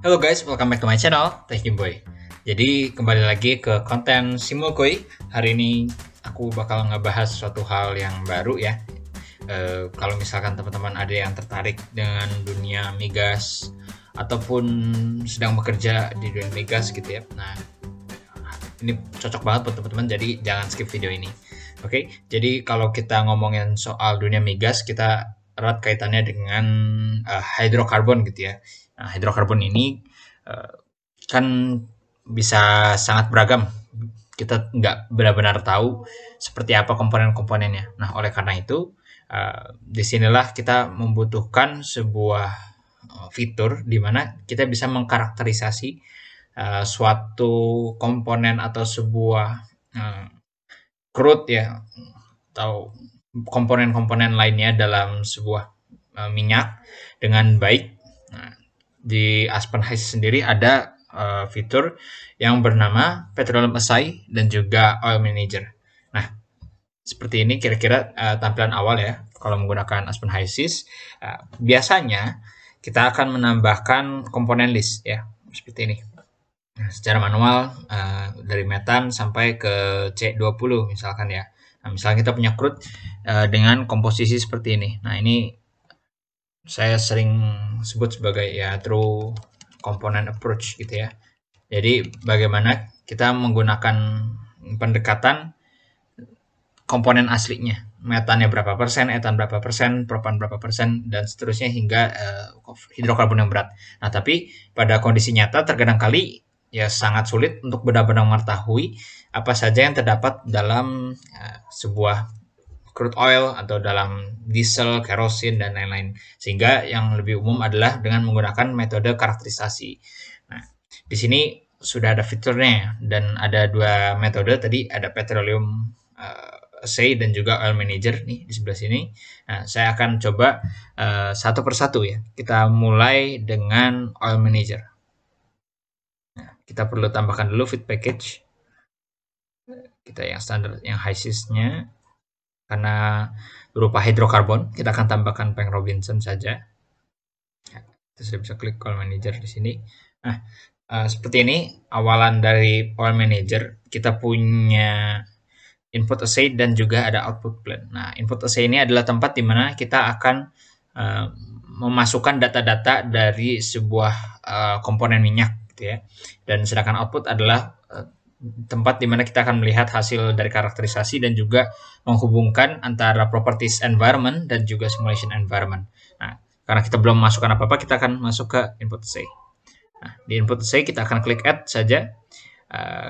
Halo guys, welcome back to my channel, Teching Boy. Jadi kembali lagi ke konten Simulkoy. Hari ini aku bakal ngebahas suatu hal yang baru ya. Kalau misalkan teman-teman ada yang tertarik dengan dunia migas ataupun sedang bekerja di dunia migas gitu ya. Nah, ini cocok banget buat teman-teman, jadi jangan skip video ini. Oke, jadi kalau kita ngomongin soal dunia migas, kita erat kaitannya dengan hidrokarbon gitu ya. Nah, hidrokarbon ini kan bisa sangat beragam. Kita nggak benar-benar tahu seperti apa komponen-komponennya. Nah, oleh karena itu, disinilah kita membutuhkan sebuah fitur di mana kita bisa mengkarakterisasi suatu komponen atau sebuah uh, crude ya atau komponen-komponen lainnya dalam sebuah minyak dengan baik. Nah, di Aspen Heist sendiri ada fitur yang bernama Petroleum Assay dan juga Oil Manager. Nah, seperti ini kira-kira tampilan awal ya kalau menggunakan Aspen Heist. Biasanya kita akan menambahkan komponen list ya, seperti ini. Nah, secara manual dari metan sampai ke C20 misalkan ya. Nah, misalnya kita punya crude dengan komposisi seperti ini. Nah, ini saya sering sebut sebagai ya true component approach gitu ya. Jadi bagaimana kita menggunakan pendekatan komponen aslinya. Metannya berapa persen, etan berapa persen, propan berapa persen, dan seterusnya hingga hidrokarbon yang berat. Nah, tapi pada kondisi nyata terkadang kali ya sangat sulit untuk benar-benar mengetahui apa saja yang terdapat dalam sebuah crude oil atau dalam diesel, kerosin, dan lain-lain. Sehingga yang lebih umum adalah dengan menggunakan metode karakterisasi. Nah, di sini sudah ada fiturnya dan ada dua metode tadi, ada petroleum Assay dan juga Oil Manager nih di sebelah sini. Nah, saya akan coba satu persatu ya. Kita mulai dengan Oil Manager. Nah, kita perlu tambahkan dulu feed package. Kita yang standar, yang HYSYS-nya. Karena berupa hidrokarbon, kita akan tambahkan Peng Robinson saja. Ya, kita sudah bisa klik Oil Manager di sini. Nah, seperti ini awalan dari Oil Manager. Kita punya input assay dan juga ada output plan. Nah, input assay ini adalah tempat di mana kita akan memasukkan data-data dari sebuah komponen minyak gitu ya. Dan sedangkan output adalah tempat di mana kita akan melihat hasil dari karakterisasi dan juga menghubungkan antara properties environment dan juga simulation environment. Nah, karena kita belum memasukkan apa-apa, kita akan masuk ke input assay. Nah, di input assay kita akan klik add saja.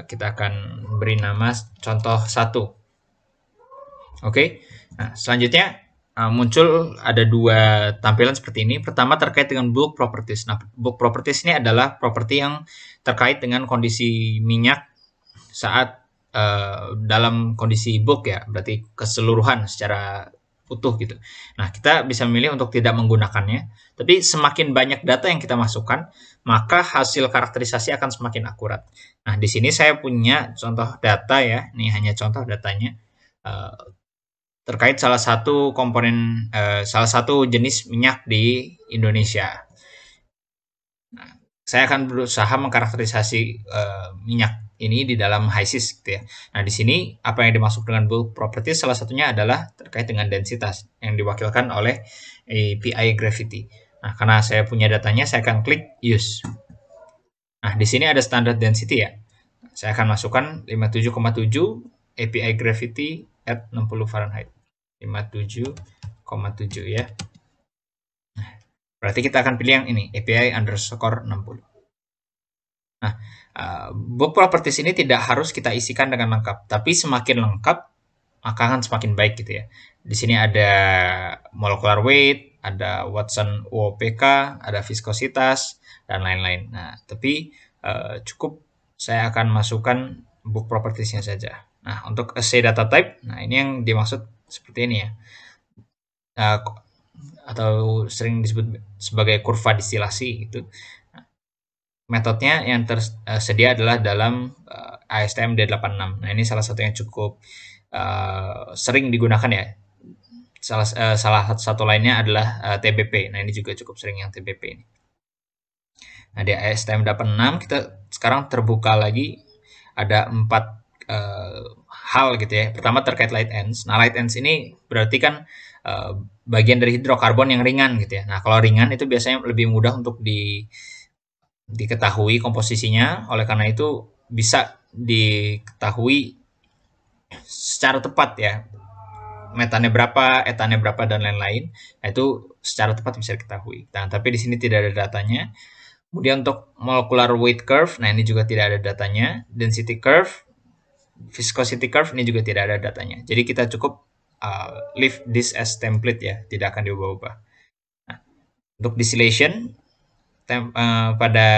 Kita akan beri nama contoh 1. Oke. Nah, selanjutnya muncul ada dua tampilan seperti ini. Pertama terkait dengan bulk properties. Nah, bulk properties ini adalah properti yang terkait dengan kondisi minyak saat dalam kondisi bulk ya, berarti keseluruhan secara utuh gitu. Nah, kita bisa memilih untuk tidak menggunakannya, tapi semakin banyak data yang kita masukkan, maka hasil karakterisasi akan semakin akurat. Nah, di sini saya punya contoh data ya, ini hanya contoh datanya terkait salah satu komponen, salah satu jenis minyak di Indonesia. Nah, saya akan berusaha mengkarakterisasi minyak ini di dalam HYSYS gitu ya. Nah, di sini apa yang dimaksud dengan bulk properties salah satunya adalah terkait dengan densitas yang diwakilkan oleh API Gravity. Nah, karena saya punya datanya, saya akan klik use. Nah, di sini ada standard density ya. Saya akan masukkan 57,7 API Gravity at 60 Fahrenheit. 57,7 ya. Berarti kita akan pilih yang ini, API underscore 60. Nah, bulk properties ini tidak harus kita isikan dengan lengkap, tapi semakin lengkap maka akan semakin baik gitu ya. Di sini ada molecular weight, ada Watson UOPK, ada viskositas dan lain-lain. Nah, tapi cukup saya akan masukkan bulk propertiesnya saja. Nah, untuk assay data type, nah ini yang dimaksud seperti ini ya. Atau sering disebut sebagai kurva distilasi gitu. Metodenya yang tersedia adalah dalam ASTM D86. Nah, ini salah satu yang cukup sering digunakan ya. Salah satu lainnya adalah TBP. Nah, ini juga cukup sering yang TBP ini. Nah, di ASTM86 kita sekarang terbuka lagi ada 4 hal gitu ya. Pertama terkait light ends. Nah, light ends ini berarti kan bagian dari hidrokarbon yang ringan gitu ya. Nah, kalau ringan itu biasanya lebih mudah untuk diketahui komposisinya. Oleh karena itu bisa diketahui secara tepat ya. Metannya berapa, etannya berapa dan lain-lain. Nah, itu secara tepat bisa diketahui. Nah, tapi di sini tidak ada datanya. Kemudian untuk molecular weight curve, nah ini juga tidak ada datanya. Density curve, viscosity curve ini juga tidak ada datanya. Jadi kita cukup leave this as template ya, tidak akan diubah-ubah. Nah, untuk distillation pada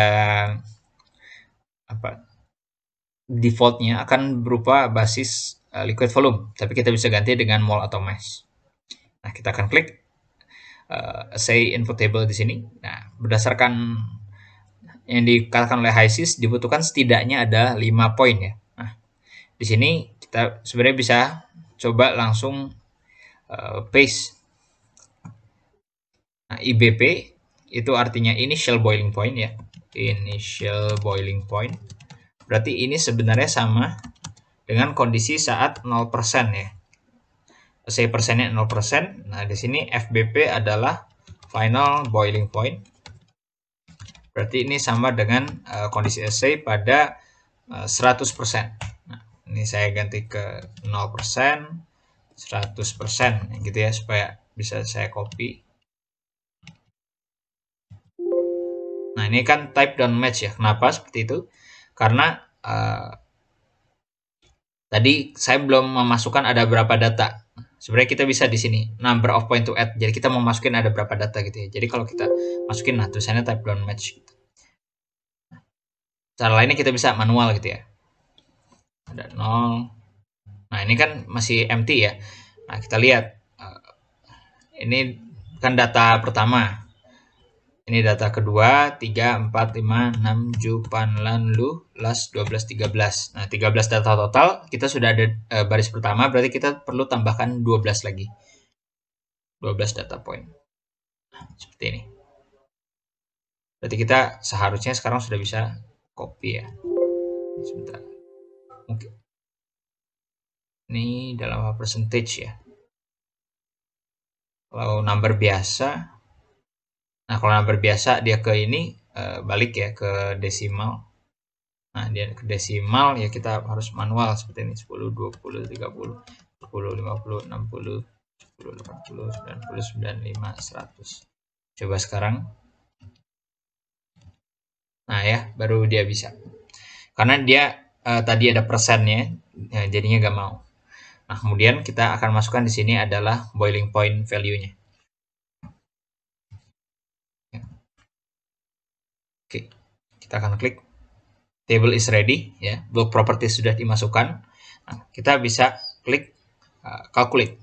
apa defaultnya akan berupa basis liquid volume, tapi kita bisa ganti dengan mol atau mass. Nah, kita akan klik say input table di sini. Nah, berdasarkan yang dikatakan oleh HiSys dibutuhkan setidaknya ada 5 poin ya. Nah, di sini kita sebenarnya bisa coba langsung paste. Nah, IBP itu artinya initial boiling point ya. Initial boiling point. Berarti ini sebenarnya sama dengan kondisi saat 0% ya. Say persennya 0%. Nah, di sini FBP adalah final boiling point. Berarti ini sama dengan kondisi assay pada 100%. Nah, ini saya ganti ke 0%, 100% gitu ya, supaya bisa saya copy. Nah, ini kan type down match ya. Kenapa seperti itu? Karena tadi saya belum memasukkan ada berapa data. Sebenarnya kita bisa di sini number of point to add. Jadi kita mau masukin ada berapa data gitu ya. Jadi kalau kita masukin, nah tulisannya type down match. Cara lainnya kita bisa manual gitu ya. Ada 0. Nah, ini kan masih empty ya. Nah, kita lihat. Ini kan data pertama. Ini data kedua, 3, 4, 5, 6, 7, 8, 12, 13. Nah, 13 data total. Kita sudah ada baris pertama, berarti kita perlu tambahkan 12 lagi. 12 data point. Nah, seperti ini. Berarti kita seharusnya sekarang sudah bisa copy ya. Sebentar. Mungkin. Ini dalam percentage ya. Kalau number biasa, nah kalau number biasa dia ke ini balik ya ke desimal. Nah, dia ke desimal ya kita harus manual seperti ini 10, 20, 30, 10, 50, 60, 10, 80, 90, 95, 100. Coba sekarang. Nah ya, baru dia bisa. Karena dia tadi ada persennya, ya, jadinya gak mau. Nah, kemudian kita akan masukkan di sini adalah boiling point value-nya. Oke, kita akan klik table is ready ya. Block property sudah dimasukkan. Nah, kita bisa klik calculate.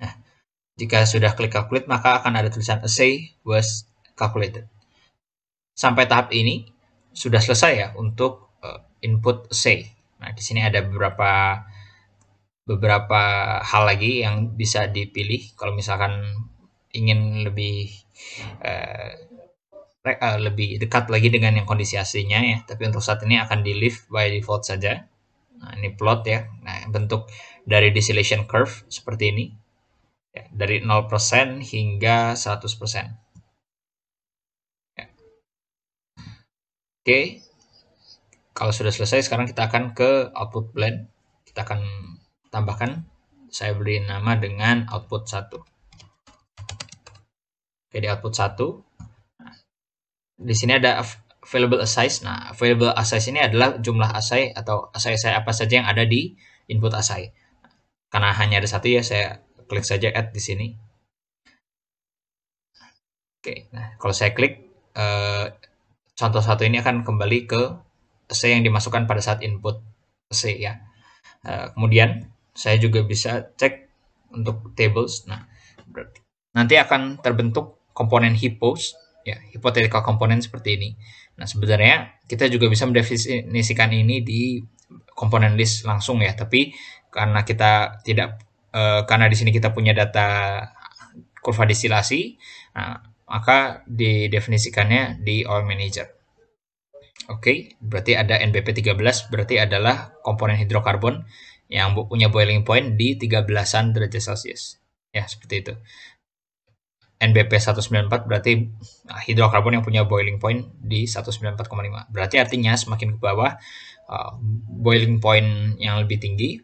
Nah, jika sudah klik calculate maka akan ada tulisan assay was calculated. Sampai tahap ini sudah selesai ya untuk input assay. Nah, di sini ada beberapa hal lagi yang bisa dipilih kalau misalkan ingin lebih lebih dekat lagi dengan yang kondisi aslinya ya. Tapi untuk saat ini akan di leave by default saja. Nah, ini plot ya. Nah, bentuk dari distillation curve seperti ini. Ya, dari 0% hingga 100%. Ya. Oke. Kalau sudah selesai, sekarang kita akan ke output blend. Kita akan tambahkan. Saya beri nama dengan output 1. Oke, di output 1. Di sini ada available assays. Nah, available assays ini adalah jumlah assay atau assay apa saja yang ada di input assay. Karena hanya ada satu ya, saya klik saja add di sini. Oke, nah kalau saya klik, contoh satu ini akan kembali ke assay yang dimasukkan pada saat input assay ya. Kemudian saya juga bisa cek untuk tables. Nah, nanti akan terbentuk komponen hippos ya, hypothetical komponen seperti ini. Nah, sebenarnya kita juga bisa mendefinisikan ini di komponen list langsung ya, tapi karena kita tidak karena di sini kita punya data kurva distilasi, nah maka didefinisikannya di oil manager. Oke, berarti ada NBP 13, berarti adalah komponen hidrokarbon yang punya boiling point di 13-an derajat Celcius. Ya, seperti itu. NBP 194 berarti hidrokarbon yang punya boiling point di 194,5. Berarti artinya semakin ke bawah, boiling point yang lebih tinggi,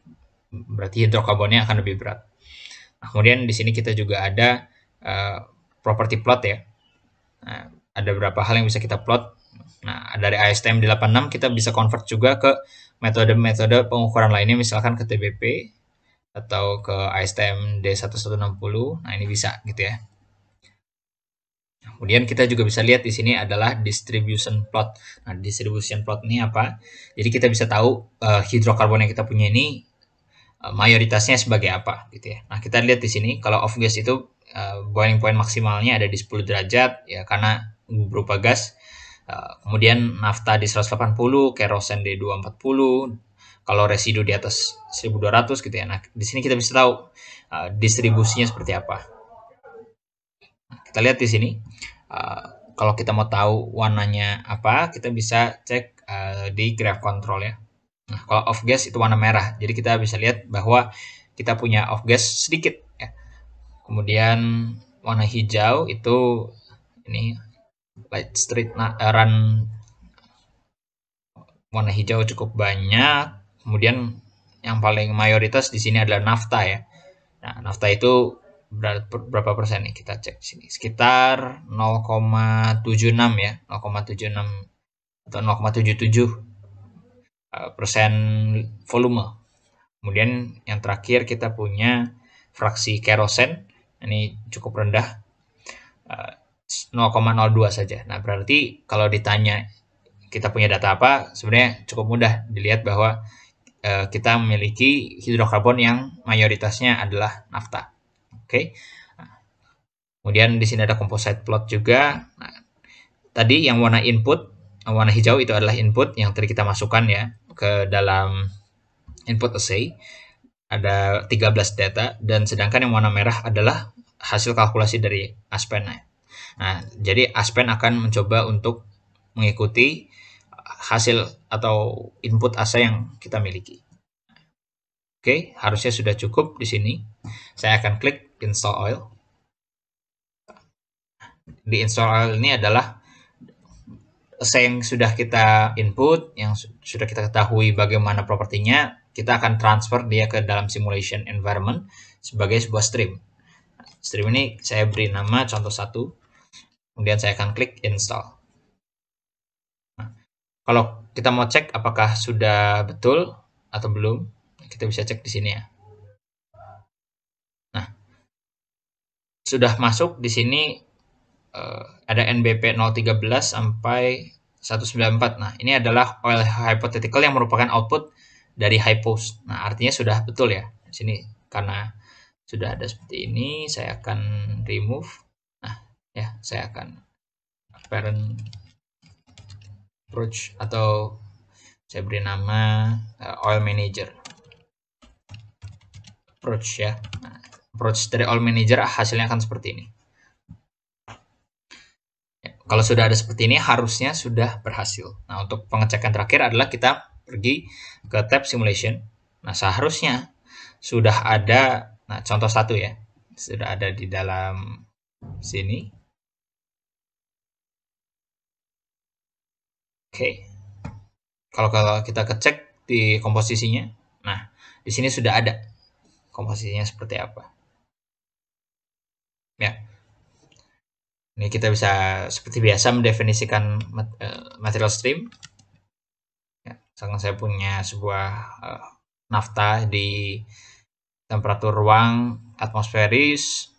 berarti hidrokarbonnya akan lebih berat. Nah, kemudian di sini kita juga ada property plot ya. Nah, ada beberapa hal yang bisa kita plot. Nah, dari ASTM 86 kita bisa convert juga ke metode-metode pengukuran lainnya, misalkan ke TBP atau ke ASTM D1160. Nah, ini bisa gitu ya. Kemudian kita juga bisa lihat di sini adalah distribution plot. Nah, distribution plot ini apa? Jadi kita bisa tahu hidrokarbon yang kita punya ini mayoritasnya sebagai apa gitu ya. Nah, kita lihat di sini kalau off gas itu boiling point maksimalnya ada di 10 derajat ya karena berupa gas. Kemudian nafta di 180, kerosen di 240, kalau residu di atas 1200 gitu ya. Nah, di sini kita bisa tahu distribusinya seperti apa. Kita lihat di sini. Kalau kita mau tahu warnanya apa, kita bisa cek di graph control ya. Nah, kalau off gas itu warna merah. Jadi kita bisa lihat bahwa kita punya off gas sedikit ya. Kemudian warna hijau itu ini light street run, warna hijau cukup banyak. Kemudian yang paling mayoritas di sini adalah nafta ya. Nah, nafta itu berapa persen nih? Kita cek sini. Sekitar 0,76 ya, 0,76 atau 0,77 persen volume. Kemudian yang terakhir kita punya fraksi kerosen, ini cukup rendah, 0,02 saja. Nah, berarti kalau ditanya kita punya data apa, sebenarnya cukup mudah dilihat bahwa kita memiliki hidrokarbon yang mayoritasnya adalah nafta. Oke. Kemudian di sini ada composite plot juga. Nah, tadi yang warna input, warna hijau itu adalah input yang tadi kita masukkan ya ke dalam input assay. Ada 13 data dan sedangkan yang warna merah adalah hasil kalkulasi dari Aspen. Nah, jadi Aspen akan mencoba untuk mengikuti hasil atau input assay yang kita miliki. Oke, harusnya sudah cukup di sini. Saya akan klik install oil. Di install oil ini adalah yang sudah kita input, yang sudah kita ketahui bagaimana propertinya, kita akan transfer dia ke dalam simulation environment sebagai sebuah stream. Stream ini saya beri nama contoh 1, kemudian saya akan klik install. Nah, kalau kita mau cek apakah sudah betul atau belum, kita bisa cek di sini ya. Nah, sudah masuk di sini ada NBP 013 sampai 194. Nah, ini adalah oil hypothetical yang merupakan output dari HyPost. Nah, artinya sudah betul ya. Di sini karena sudah ada seperti ini, saya akan remove. Nah, ya, saya akan parent approach atau saya beri nama oil manager approach ya. Nah, approach dari oil manager hasilnya akan seperti ini. Kalau sudah ada seperti ini, harusnya sudah berhasil. Nah, untuk pengecekan terakhir adalah kita pergi ke tab simulation. Nah, seharusnya sudah ada, nah contoh 1 ya, sudah ada di dalam sini. Oke. Kalau kita kecek di komposisinya, nah di sini sudah ada komposisinya seperti apa. Ya. Ini kita bisa seperti biasa mendefinisikan material stream. Ya, misalkan saya punya sebuah nafta di temperatur ruang atmosferis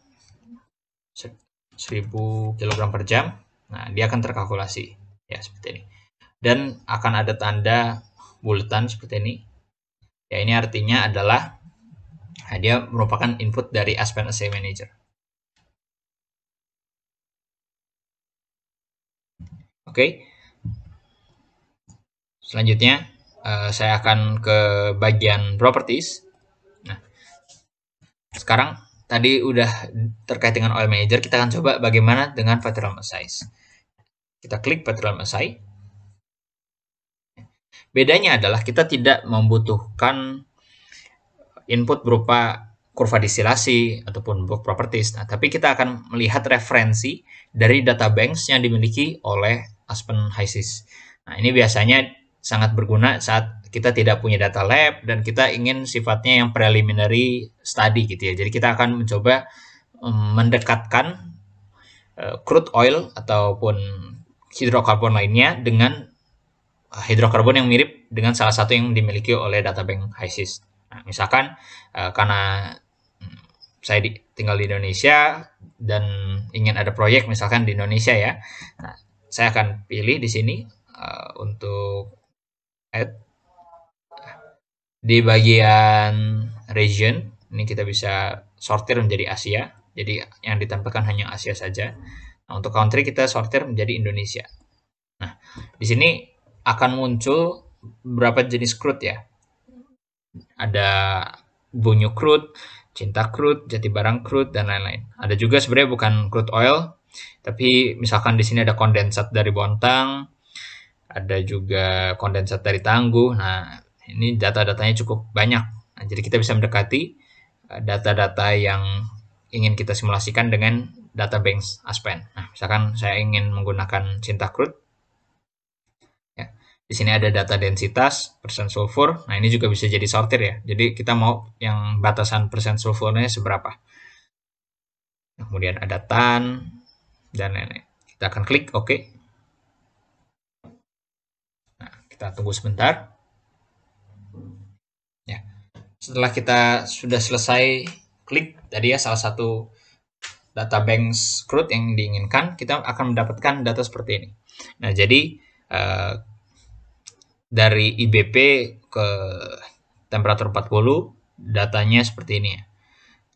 1000 kg per jam. Nah, dia akan terkalkulasi ya seperti ini. Dan akan ada tanda bulatan seperti ini. Ya, ini artinya adalah dia merupakan input dari Aspen Assay Manager. Oke. Selanjutnya saya akan ke bagian properties. Nah, sekarang tadi udah terkait dengan oil manager, kita akan coba bagaimana dengan petroleum assay. Kita klik petroleum assay. Bedanya adalah kita tidak membutuhkan input berupa kurva distilasi ataupun book properties. Nah, tapi kita akan melihat referensi dari data banks yang dimiliki oleh Aspen HYSYS. Nah, ini biasanya sangat berguna saat kita tidak punya data lab dan kita ingin sifatnya yang preliminary study gitu ya. Jadi kita akan mencoba mendekatkan crude oil ataupun hidrokarbon lainnya dengan hidrokarbon yang mirip dengan salah satu yang dimiliki oleh data bank HYSYS. Nah, misalkan karena saya tinggal di Indonesia dan ingin ada proyek misalkan di Indonesia ya. Nah, saya akan pilih di sini untuk add di bagian region. Ini kita bisa sortir menjadi Asia. Jadi yang ditampilkan hanya Asia saja. Nah, untuk country kita sortir menjadi Indonesia. Nah, di sini akan muncul beberapa jenis crude ya. Ada Bunyu crude, Cinta crude, Jatibarang crude, dan lain-lain. Ada juga sebenarnya bukan crude oil, tapi misalkan di sini ada kondensat dari Bontang, ada juga kondensat dari Tangguh. Nah, ini data-datanya cukup banyak. Nah, jadi kita bisa mendekati data-data yang ingin kita simulasikan dengan data banks Aspen. Nah, misalkan saya ingin menggunakan Cinta crude. Di sini ada data densitas, persen sulfur. Nah, ini juga bisa jadi sortir ya. Jadi kita mau yang batasan persen sulfurnya seberapa. Kemudian ada tan dan lain-lain. Kita akan klik OK. Nah, kita tunggu sebentar. Ya. Setelah kita sudah selesai klik tadi ya salah satu data banks crude yang diinginkan, kita akan mendapatkan data seperti ini. Nah, jadi dari IBP ke temperatur 40, datanya seperti ini ya.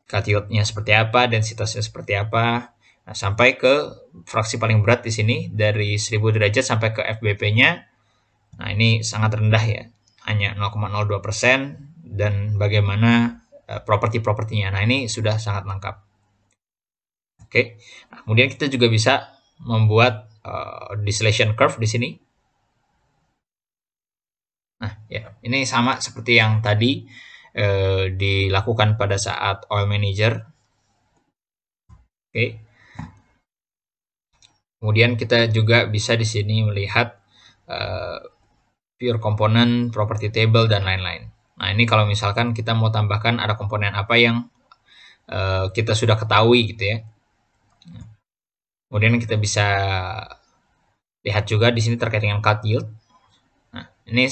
Cut yield-nya seperti apa, densitasnya seperti apa. Nah, sampai ke fraksi paling berat di sini dari 1000 derajat sampai ke FBP-nya. Nah, ini sangat rendah ya. Hanya 0,02% dan bagaimana properti-propertinya. Nah, ini sudah sangat lengkap. Oke. Nah, kemudian kita juga bisa membuat distillation curve di sini. Nah, ya, ini sama seperti yang tadi dilakukan pada saat oil manager. Oke. Kemudian kita juga bisa di sini melihat pure component, property table, dan lain-lain. Nah, ini kalau misalkan kita mau tambahkan ada komponen apa yang kita sudah ketahui gitu ya. Kemudian kita bisa lihat juga di sini terkait dengan cut yield. Nah, ini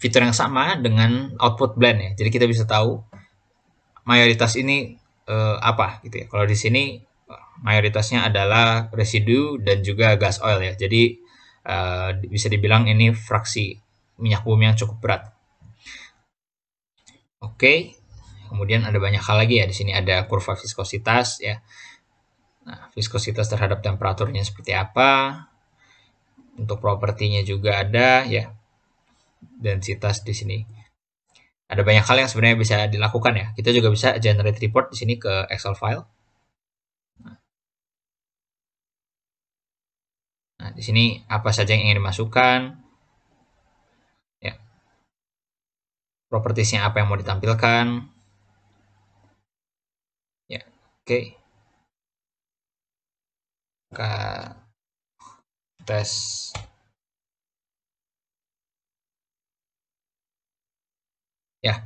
fitur yang sama dengan output blend ya. Jadi kita bisa tahu mayoritas ini apa gitu ya. Kalau di sini mayoritasnya adalah residu dan juga gas oil ya. Jadi bisa dibilang ini fraksi minyak bumi yang cukup berat. Oke. Kemudian ada banyak hal lagi ya. Di sini ada kurva viskositas ya. Nah, viskositas terhadap temperaturnya seperti apa. Untuk propertinya juga ada ya. Densitas di sini. Ada banyak hal yang sebenarnya bisa dilakukan ya. Kita juga bisa generate report di sini ke Excel file. Nah, di sini apa saja yang ingin dimasukkan. Ya. Propertiesnya apa yang mau ditampilkan. Ya, oke. Kita tes. Ya.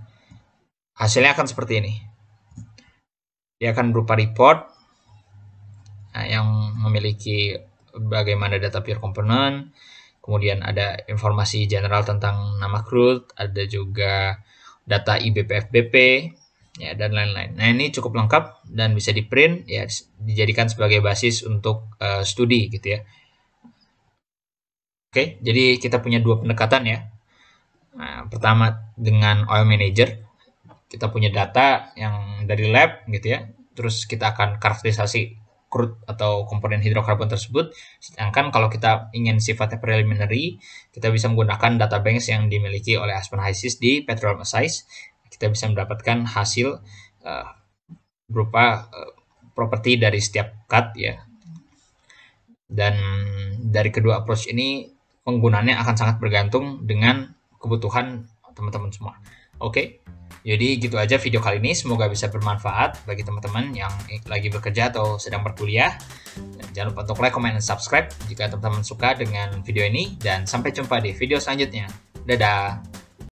Hasilnya akan seperti ini. Dia akan berupa report yang memiliki bagaimana data pure component, kemudian ada informasi general tentang nama crude, ada juga data IBP FBP, ya, dan lain-lain. Nah, ini cukup lengkap dan bisa di print ya, dijadikan sebagai basis untuk studi gitu ya. Oke, jadi kita punya dua pendekatan ya. Nah, pertama dengan oil manager, kita punya data yang dari lab gitu ya, terus kita akan karakterisasi crude atau komponen hidrokarbon tersebut. Sedangkan kalau kita ingin sifatnya preliminary, kita bisa menggunakan data banks yang dimiliki oleh Aspen HYSYS di Petroleum Assay. kita bisa mendapatkan hasil berupa properti dari setiap cut ya. Dan dari kedua approach ini penggunaannya akan sangat bergantung dengan kebutuhan teman-teman semua. Oke. Jadi gitu aja video kali ini, semoga bisa bermanfaat bagi teman-teman yang lagi bekerja atau sedang berkuliah. Jangan lupa untuk like, comment, dan subscribe jika teman-teman suka dengan video ini, dan sampai jumpa di video selanjutnya. Dadah!